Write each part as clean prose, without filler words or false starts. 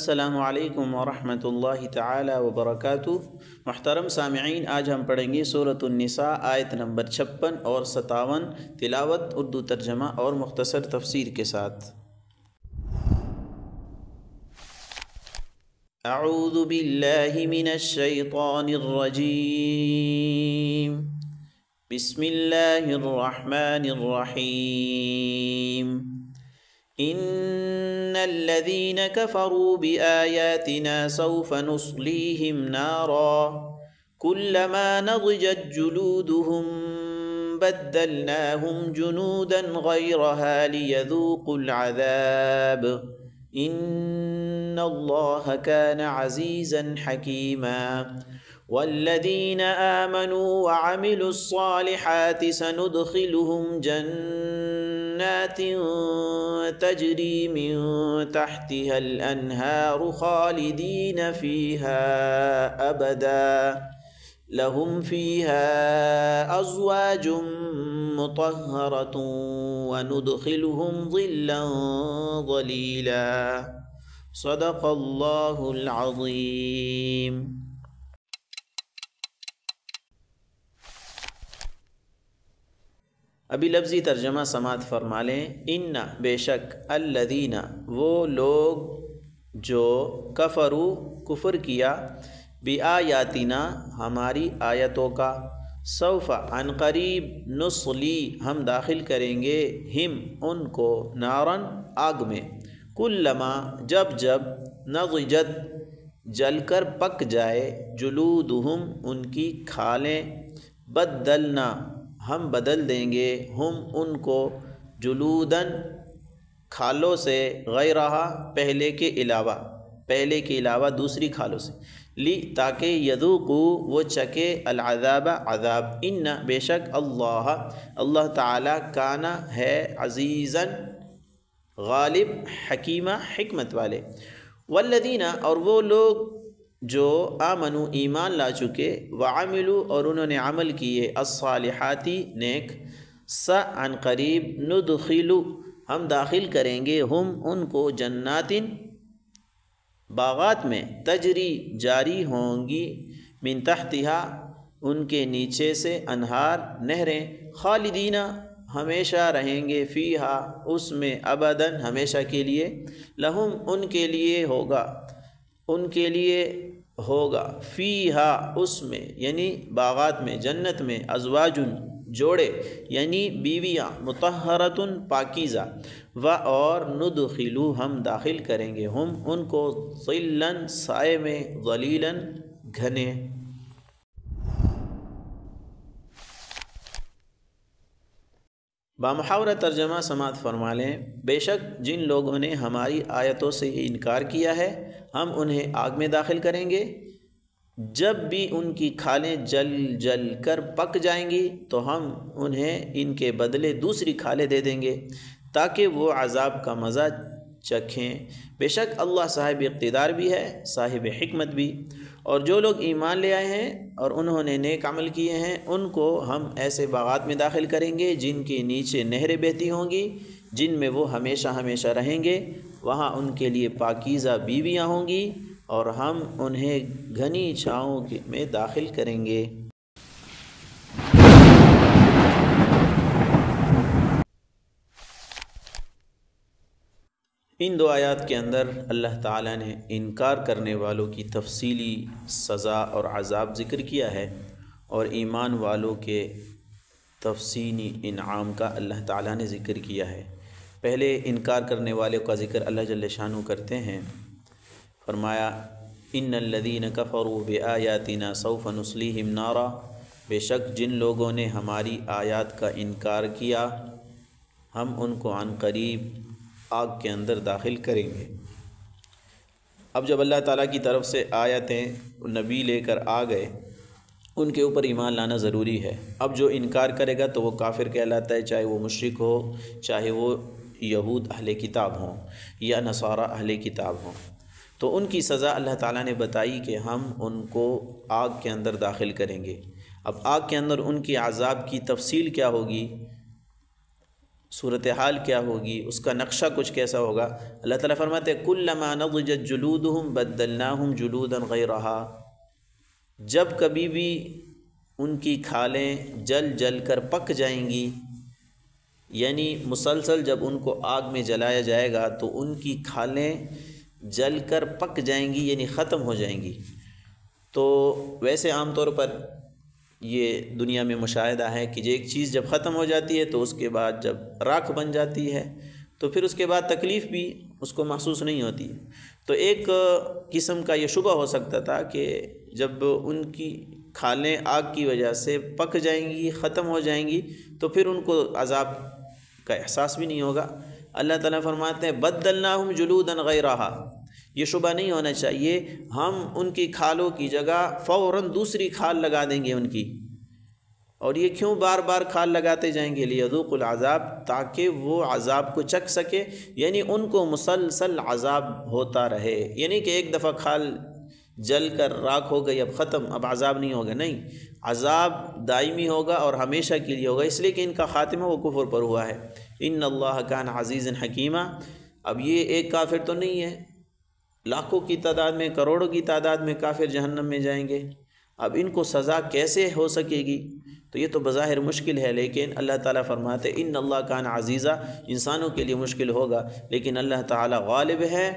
السلام علیکم ورحمۃ اللہ تعالی وبرکاتہ۔ محترم سامعین، آج ہم پڑھیں گے سورۃ النساء آیت نمبر 56 اور 57، تلاوت اردو ترجمہ اور مختصر تفسیر کے ساتھ۔ اعوذ باللہ من الشیطان الرجیم، بسم اللہ الرحمن الرحیم۔ ان الذين كفروا بآياتنا سوف نصليهم نارا كلما نضجت جلودهم بدلناهم جنودا غيرها ليذوقوا العذاب ان الله كان عزيزا حكيما۔ والذين آمنوا وعملوا الصالحات سندخلهم جنات تجري من تحتها الأنهار خالدين فيها أبدا لهم فيها أزواج مطهرة وندخلهم ظلا ظليلا۔ صدق الله العظيم۔ ابھی لفظی ترجمہ سماعت فرما لیں۔ ان بے شک، الذین وہ لوگ جو کفروا کفر کیا، بآیاتنا ہماری آیتوں کا، سوف عن قریب، نصلی ہم داخل کریں گے، ہم ان کو، نارن آگ میں، کلما جب جب، نضجت جل کر پک جائے، جلودہم ان کی کھالیں، بدلنا ہم بدل دیں گے، ہم ان کو، جلودن کھالوں سے، غیرہا پہلے کے علاوہ دوسری کھالوں سے، لی تاکہ یذوقو وہ چکے، العذاب عذاب، ان بے شک اللہ تعالی کانا ہے، عزیزاً غالب، حکیمہ حکمت والے۔ والذین اور وہ لوگ جو آمنو ایمان لا چکے، وعملوا اور انہوں نے عمل کیے، الصالحاتی نیک، عن قریب، ندخلو ہم داخل کریں گے، ہم ان کو، جنات باغات میں، تجری جاری ہوں گی، من تحتہا ان کے نیچے سے، انہار نہریں، خالدین ہمیشہ رہیں گے، فیہا اس میں، ابداً ہمیشہ کے لیے، لہم ان کے لیے ہوگا، فیہا اس میں یعنی باغات میں، جنت میں، ازواجن جوڑے یعنی بیویاں، مطہرتن پاکیزہ، اور ندخلو ہم داخل کریں گے، ہم ان کو، ظلاً سائے میں، ظلیلاً گھنے۔ بامحاورہ ترجمہ سماعت فرما لیں۔ بے شک جن لوگوں نے ہماری آیتوں سے انکار کیا ہے، ہم انہیں آگ میں داخل کریں گے، جب بھی ان کی کھالیں جل جل کر پک جائیں گی تو ہم انہیں ان کے بدلے دوسری کھالیں دے دیں گے تاکہ وہ عذاب کا مزہ چکھیں۔ بے شک اللہ صاحب اقتدار بھی ہے، صاحب حکمت بھی۔ اور جو لوگ ایمان لے آئے ہیں اور انہوں نے نیک عمل کیے ہیں، ان کو ہم ایسے باغات میں داخل کریں گے جن کے نیچے نہریں بہتی ہوں گی، جن میں وہ ہمیشہ ہمیشہ رہیں گے، وہاں ان کے لیے پاکیزہ بیویاں ہوں گی، اور ہم انہیں گھنی چھاؤں میں داخل کریں گے۔ ان دو آیات کے اندر اللہ تعالیٰ نے انکار کرنے والوں کی تفصیلی سزا اور عذاب ذکر کیا ہے، اور ایمان والوں کے تفصیلی انعام کا اللہ تعالیٰ نے ذکر کیا ہے۔ پہلے انکار کرنے والوں کا ذکر اللہ جل شانہ کرتے ہیں۔ فرمایا، ان الذین کفروا بآیاتنا سوف نصلیہم نارا، بے شک جن لوگوں نے ہماری آیات کا انکار کیا، ہم ان کو عن قریب آگ کے اندر داخل کریں گے۔ اب جب اللہ تعالیٰ کی طرف سے آیتیں نبی لے کر آ گئے، ان کے اوپر ایمان لانا ضروری ہے۔ اب جو انکار کرے گا تو وہ کافر کہلاتا ہے، چاہے وہ مشرک ہو، چاہے وہ یہود اہل کتاب ہوں یا نصارہ اہل کتاب ہوں۔ تو ان کی سزا اللہ تعالیٰ نے بتائی کہ ہم ان کو آگ کے اندر داخل کریں گے۔ اب آگ کے اندر ان کی عذاب کی تفصیل کیا ہوگی؟ صورت حال کیا ہوگی، اس کا نقشہ کچھ کیسا ہوگا۔ اللہ تعالیٰ فرماتے ہیں کلما نضجت جلودہم بدلناہم جلودا غیرہا، جب کبھی بھی ان کی کھالیں جل جل کر پک جائیں گی، یعنی مسلسل جب ان کو آگ میں جلایا جائے گا تو ان کی کھالیں جل کر پک جائیں گی، یعنی ختم ہو جائیں گی۔ تو ویسے عام طور پر یہ دنیا میں مشاہدہ ہے کہ ایک چیز جب ختم ہو جاتی ہے تو اس کے بعد جب راکھ بن جاتی ہے تو پھر اس کے بعد تکلیف بھی اس کو محسوس نہیں ہوتی۔ تو ایک قسم کا یہ شبہ ہو سکتا تھا کہ جب ان کی کھالیں آگ کی وجہ سے پک جائیں گی، ختم ہو جائیں گی، تو پھر ان کو عذاب کا احساس بھی نہیں ہوگا۔ اللہ تعالیٰ فرماتے ہیں بدلناہم جلودا غیرہا، یہ شبہ نہیں ہونا چاہیے، ہم ان کی کھالوں کی جگہ فوراً دوسری کھال لگا دیں گے ان کی۔ اور یہ کیوں بار بار کھال لگاتے جائیں گے؟ لیذوقوا العذاب، تاکہ وہ عذاب کو چکھ سکے، یعنی ان کو مسلسل عذاب ہوتا رہے، یعنی کہ ایک دفعہ کھال جل کر راکھ ہو گئی اب ختم، اب عذاب نہیں ہوگا، نہیں، عذاب دائمی ہوگا اور ہمیشہ کے لیے ہوگا، اس لیے کہ ان کا خاتمہ وہ کفر پر ہوا ہے۔ ان اللہ کان عزیزا حکیما۔ اب یہ ایک کافر تو نہیں ہے، لاکھوں کی تعداد میں، کروڑوں کی تعداد میں کافر جہنم میں جائیں گے، اب ان کو سزا کیسے ہو سکے گی؟ تو یہ تو بظاہر مشکل ہے، لیکن اللہ تعالیٰ فرماتے ان اللہ کان عزیزا، انسانوں کے لیے مشکل ہوگا لیکن اللہ تعالیٰ غالب ہے،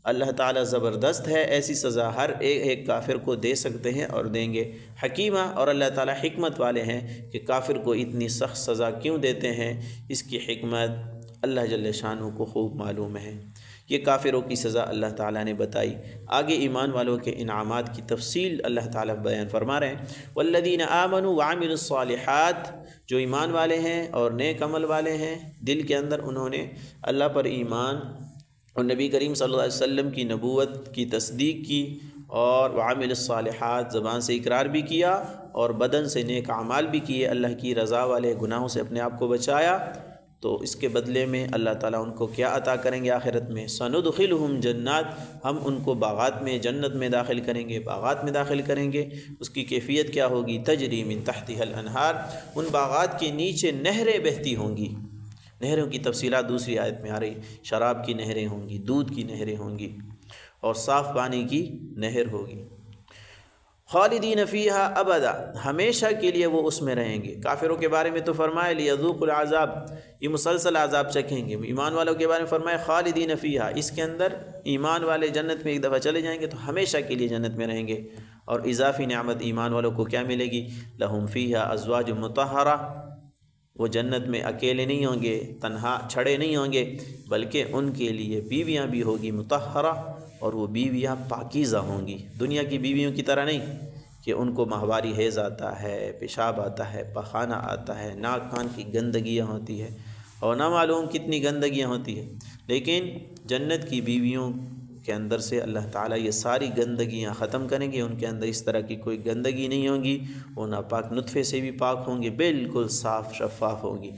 اللہ تعالیٰ زبردست ہے، ایسی سزا ہر ایک کافر کو دے سکتے ہیں اور دیں گے۔ حکیمہ، اور اللہ تعالیٰ حکمت والے ہیں کہ کافر کو اتنی سخت سزا کیوں دیتے ہیں، اس کی حکمت اللہ جل شانہ کو خوب معلوم ہے۔ یہ کافروں کی سزا اللہ تعالیٰ نے بتائی۔ آگے ایمان والوں کے انعامات کی تفصیل اللہ تعالیٰ بیان فرما رہے ہیں۔ والذین آمنوا وعملوا الصالحات، جو ایمان والے ہیں اور نیک عمل والے ہیں، دل کے اندر انہوں نے اللہ پر ایمان اور نبی کریم صلی اللہ علیہ وسلم کی نبوت کی تصدیق کی، اور وعمل الصالحات، زبان سے اقرار بھی کیا اور بدن سے نیک اعمال بھی کیے، اللہ کی رضا والے گناہوں سے اپنے آپ کو بچایا، تو اس کے بدلے میں اللہ تعالیٰ ان کو کیا عطا کریں گے آخرت میں؟ سندخلہم جنات، ہم ان کو باغات میں، جنت میں داخل کریں گے، باغات میں داخل کریں گے۔ اس کی کیفیت کیا ہوگی؟ تجری من تحتها الانہار، ان باغات کے نیچے نہریں بہتی ہوں گی۔ نہروں کی تفصیلات دوسری آیت میں آ رہی، شراب کی نہریں ہوں گی، دودھ کی نہریں ہوں گی، اور صاف پانی کی نہر ہوگی۔ خالدین فیہا ابدا، ہمیشہ کے لیے وہ اس میں رہیں گے۔ کافروں کے بارے میں تو فرمایا لیذوقوا العذاب، یہ مسلسل عذاب چکھیں گے۔ ایمان والوں کے بارے میں فرمایا خالدین فیہا، اس کے اندر ایمان والے جنت میں ایک دفعہ چلے جائیں گے تو ہمیشہ کے لیے جنت میں رہیں گے۔ اور اضافی نعمت ایمان والوں کو کیا ملے گی؟ لہم فیہا ازواج مطہرہ، وہ جنت میں اکیلے نہیں ہوں گے، تنہا چھڑے نہیں ہوں گے، بلکہ ان کے لیے بیویاں بھی ہوگی مطہرہ، اور وہ بیویاں پاکیزہ ہوں گی، دنیا کی بیویوں کی طرح نہیں کہ ان کو ماہواری حیض آتا ہے، پیشاب آتا ہے، پخانہ آتا ہے، ناک کان کی گندگیاں ہوتی ہے اور نہ معلوم کتنی گندگیاں ہوتی ہیں، لیکن جنت کی بیویوں کے اندر سے اللہ تعالیٰ یہ ساری گندگیاں ختم کریں گے، ان کے اندر اس طرح کی کوئی گندگی نہیں ہوگی، وہ ناپاک نطفے سے بھی پاک ہوں گے، بالکل صاف شفاف ہوں گی۔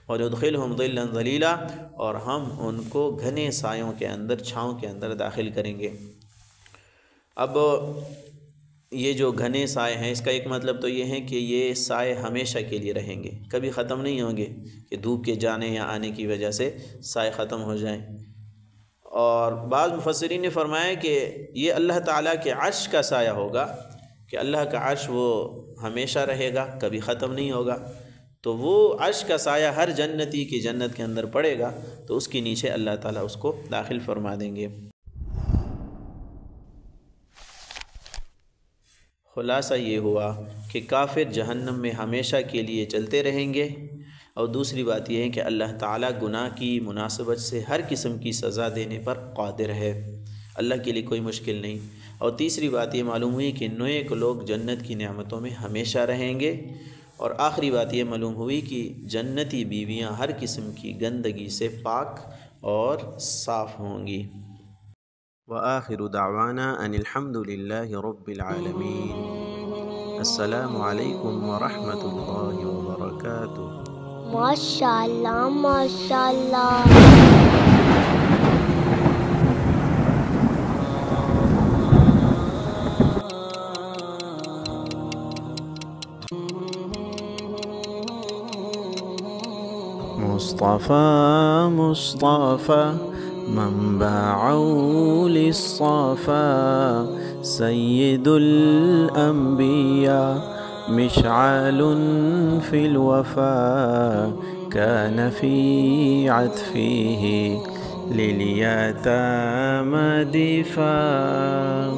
اور يدخلهم ظلا ظلیلا، اور ہم ان کو گھنے سایوں کے اندر، چھاؤں کے اندر داخل کریں گے۔ اب یہ جو گھنے سائے ہیں، اس کا ایک مطلب تو یہ ہے کہ یہ سائے ہمیشہ کے لیے رہیں گے، کبھی ختم نہیں ہوں گے کہ دھوپ کے جانے یا آنے کی وجہ سے سائے ختم ہو جائیں۔ اور بعض مفسرین نے فرمایا کہ یہ اللہ تعالیٰ کے عرش کا سایہ ہوگا، کہ اللہ کا عرش وہ ہمیشہ رہے گا، کبھی ختم نہیں ہوگا، تو وہ عرش کا سایہ ہر جنتی کی جنت کے اندر پڑے گا، تو اس کے نیچے اللہ تعالیٰ اس کو داخل فرما دیں گے۔ خلاصہ یہ ہوا کہ کافر جہنم میں ہمیشہ کے لیے چلتے رہیں گے، اور دوسری بات یہ ہے کہ اللہ تعالیٰ گناہ کی مناسبت سے ہر قسم کی سزا دینے پر قادر ہے، اللہ کے لیے کوئی مشکل نہیں۔ اور تیسری بات یہ معلوم ہوئی کہ نیک لوگ جنت کی نعمتوں میں ہمیشہ رہیں گے، اور آخری بات یہ معلوم ہوئی کہ جنتی بیویاں ہر قسم کی گندگی سے پاک اور صاف ہوں گی۔ وآخر دعوانا ان الحمد للہ رب العالمین۔ السلام علیکم ورحمۃ اللہ وبرکاتہ۔ ماشاءاللہ ماشاءاللہ۔ مصطفى مصطفى منبع للصفا سيد الأنبياء مشعل في الوفا كان في عطفه لليتامى دفاع.